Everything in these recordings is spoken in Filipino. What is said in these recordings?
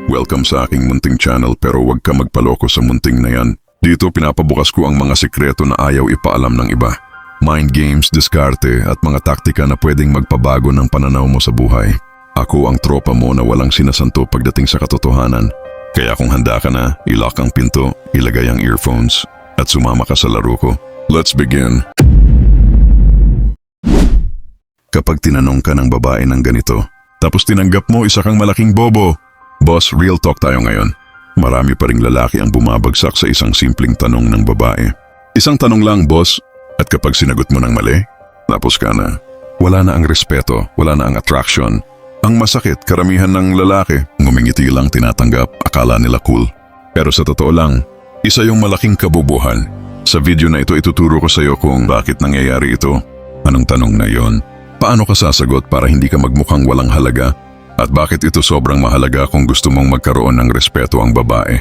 Welcome sa aking munting channel pero huwag ka magpaloko sa munting na yan. Dito pinapabukas ko ang mga sikreto na ayaw ipaalam ng iba. Mind games, diskarte at mga taktika na pwedeng magpabago ng pananaw mo sa buhay. Ako ang tropa mo na walang sinasanto pagdating sa katotohanan. Kaya kung handa ka na, ilock ang pinto, ilagay ang earphones at sumama ka sa laro ko. Let's begin! Kapag tinanong ka ng babae ng ganito, tapos tinanggap mo isa kang malaking bobo. Boss, real talk tayo ngayon. Marami pa ring lalaki ang bumabagsak sa isang simpleng tanong ng babae. Isang tanong lang, boss. At kapag sinagot mo ng mali, tapos ka na. Wala na ang respeto, wala na ang attraction. Ang masakit, karamihan ng lalaki, ngumingiti lang tinatanggap, akala nila cool. Pero sa totoo lang, isa yung malaking kabubuhan. Sa video na ito ituturo ko sa iyo kung bakit nangyayari ito. Anong tanong na yon? Paano ka sasagot para hindi ka magmukhang walang halaga? At bakit ito sobrang mahalaga kung gusto mong magkaroon ng respeto ang babae?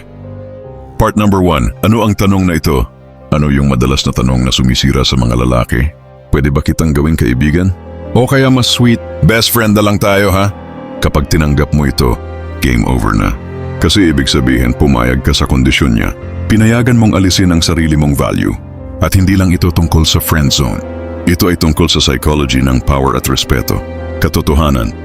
Part number 1. Ano ang tanong na ito? Ano yung madalas na tanong na sumisira sa mga lalaki? Pwede ba kitang gawing kaibigan? O kaya mas sweet, best friend na lang tayo ha? Kapag tinanggap mo ito, game over na. Kasi ibig sabihin pumayag ka sa kondisyon niya. Pinayagan mong alisin ang sarili mong value. At hindi lang ito tungkol sa friend zone. Ito ay tungkol sa psychology ng power at respeto. Katotohanan.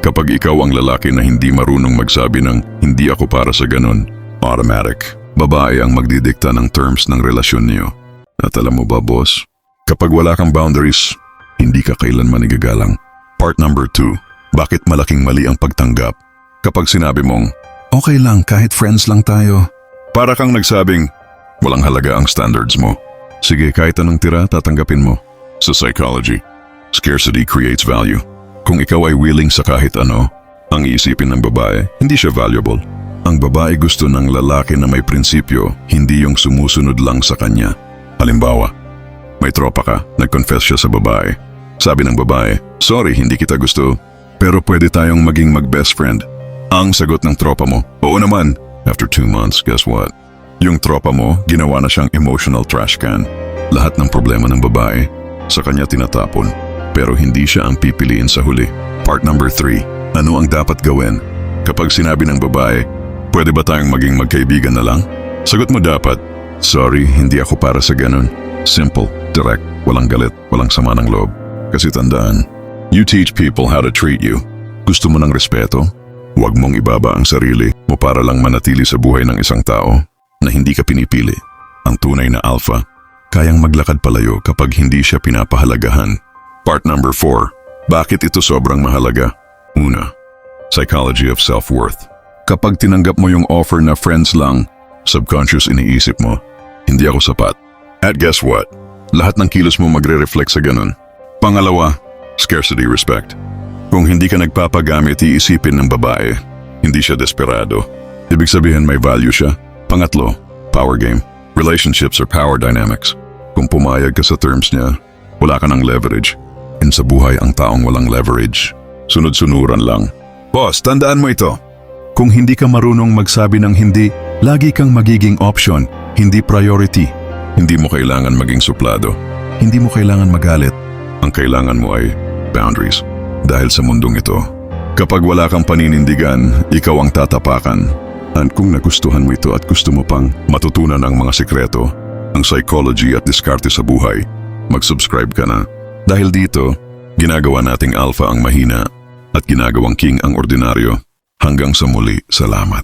Kapag ikaw ang lalaki na hindi marunong magsabi ng hindi ako para sa ganun, automatic, babae ang magdidikta ng terms ng relasyon niyo. At alam mo ba, boss? Kapag wala kang boundaries, hindi ka kailanman igagalang. Part number 2. Bakit malaking mali ang pagtanggap? Kapag sinabi mong, okay lang kahit friends lang tayo. Para kang nagsabing, walang halaga ang standards mo. Sige, kahit anong tira, tatanggapin mo. Sa psychology, scarcity creates value. Kung ikaw ay willing sa kahit ano, ang iisipin ng babae, hindi siya valuable. Ang babae gusto ng lalaki na may prinsipyo, hindi yung sumusunod lang sa kanya. Halimbawa, may tropa ka, nag-confess siya sa babae. Sabi ng babae, sorry, hindi kita gusto, pero pwede tayong maging mag-best friend. Ang sagot ng tropa mo, oo naman. After 2 months, guess what? Yung tropa mo, ginawa na siyang emotional trash can. Lahat ng problema ng babae, sa kanya tinatapon. Pero hindi siya ang pipiliin sa huli. Part number 3. Ano ang dapat gawin? Kapag sinabi ng babae, pwede ba tayong maging magkaibigan na lang? Sagot mo dapat, sorry, hindi ako para sa ganun. Simple, direct, walang galit, walang sama ng loob. Kasi tandaan, you teach people how to treat you. Gusto mo ng respeto? Huwag mong ibaba ang sarili mo para lang manatili sa buhay ng isang tao na hindi ka pinipili. Ang tunay na alpha, kayang maglakad palayo kapag hindi siya pinapahalagahan. Part number 4. Bakit ito sobrang mahalaga? Una, psychology of self-worth. Kapag tinanggap mo yung offer na friends lang, subconscious iniisip mo, hindi ako sapat. At guess what? Lahat ng kilos mo magre-reflect sa ganun. Pangalawa, scarcity respect. Kung hindi ka nagpapagamit, iisipin ng babae, hindi siya desperado. Ibig sabihin may value siya. Pangatlo, power game. Relationships are power dynamics. Kung pumayag ka sa terms niya, wala ka ng leverage. And sa buhay ang taong walang leverage, sunod-sunuran lang. Boss, tandaan mo ito. Kung hindi ka marunong magsabi ng hindi, lagi kang magiging option, hindi priority. Hindi mo kailangan maging suplado. Hindi mo kailangan magalit. Ang kailangan mo ay boundaries. Dahil sa mundong ito, kapag wala kang paninindigan, ikaw ang tatapakan. At kung nagustuhan mo ito at gusto mo pang matutunan ang mga sikreto, ang psychology at diskarte sa buhay, mag-subscribe ka na. Dahil dito, ginagawa nating alpha ang mahina at ginagawang king ang ordinaryo. Hanggang sa muli, salamat.